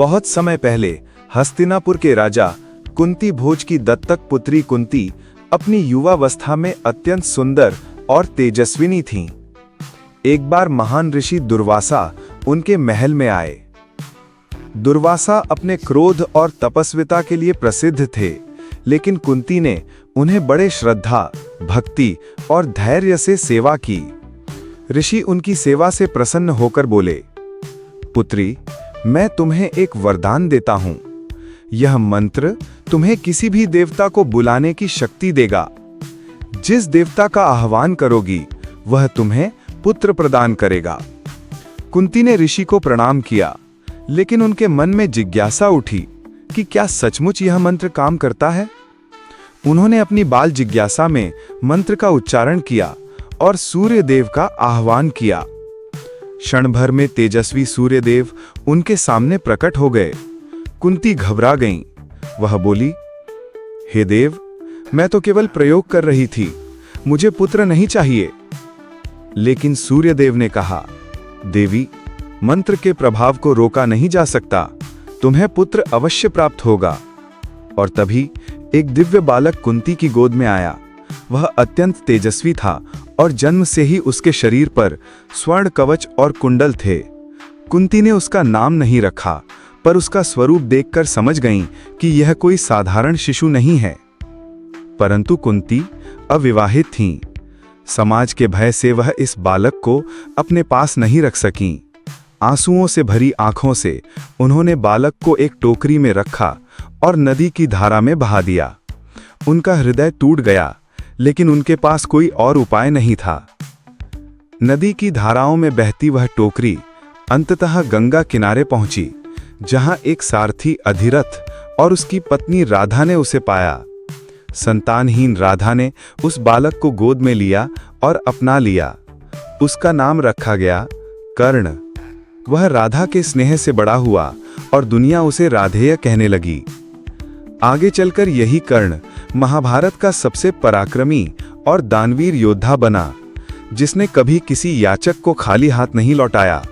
बहुत समय पहले हस्तिनापुर के राजा कुंती भोज की दत्तक पुत्री कुंती अपनी युवावस्था में अत्यंत सुंदर और तेजस्विनी थीं। एक बार महान ऋषि दुर्वासा उनके महल में आए। दुर्वासा अपने क्रोध और तपस्विता के लिए प्रसिद्ध थे, लेकिन कुंती ने उन्हें बड़े श्रद्धा, भक्ति और धैर्य से सेवा की। ऋषि उनकी सेवा से प्रसन्न होकर बोले, पुत्री, मैं तुम्हें एक वरदान देता हूं। यह मंत्र तुम्हें किसी भी देवता को बुलाने की शक्ति देगा। जिस देवता का आह्वान करोगी वह तुम्हें पुत्र प्रदान करेगा। कुंती ने ऋषि को प्रणाम किया, लेकिन उनके मन में जिज्ञासा उठी कि क्या सचमुच यह मंत्र काम करता है। उन्होंने अपनी बाल जिज्ञासा में मंत्र का उच्चारण किया और सूर्य देव का आह्वान किया। क्षण भर में तेजस्वी सूर्य देव उनके सामने प्रकट हो गए। कुंती घबरा गईं। वह बोली, हे देव, मैं तो केवल प्रयोग कर रही थी, मुझे पुत्र नहीं चाहिए। लेकिन सूर्यदेव ने कहा, देवी, मंत्र के प्रभाव को रोका नहीं जा सकता, तुम्हें पुत्र अवश्य प्राप्त होगा। और तभी एक दिव्य बालक कुंती की गोद में आया। वह अत्यंत तेजस्वी था और जन्म से ही उसके शरीर पर स्वर्ण कवच और कुंडल थे। कुंती ने उसका नाम नहीं रखा, पर उसका स्वरूप देखकर समझ गईं कि यह कोई साधारण शिशु नहीं है। परंतु कुंती अविवाहित थीं। समाज के भय से वह इस बालक को अपने पास नहीं रख सकीं। आंसुओं से भरी आंखों से उन्होंने बालक को एक टोकरी में रखा और नदी की धारा में बहा दिया। उनका हृदय टूट गया, लेकिन उनके पास कोई और उपाय नहीं था। नदी की धाराओं में बहती वह टोकरी अंततः गंगा किनारे पहुंची, जहां एक सारथी अधिरथ और उसकी पत्नी राधा ने उसे पाया। संतानहीन राधा ने उस बालक को गोद में लिया और अपना लिया। उसका नाम रखा गया कर्ण। वह राधा के स्नेह से बड़ा हुआ और दुनिया उसे राधेय कहने लगी। आगे चलकर यही कर्ण महाभारत का सबसे पराक्रमी और दानवीर योद्धा बना, जिसने कभी किसी याचक को खाली हाथ नहीं लौटाया।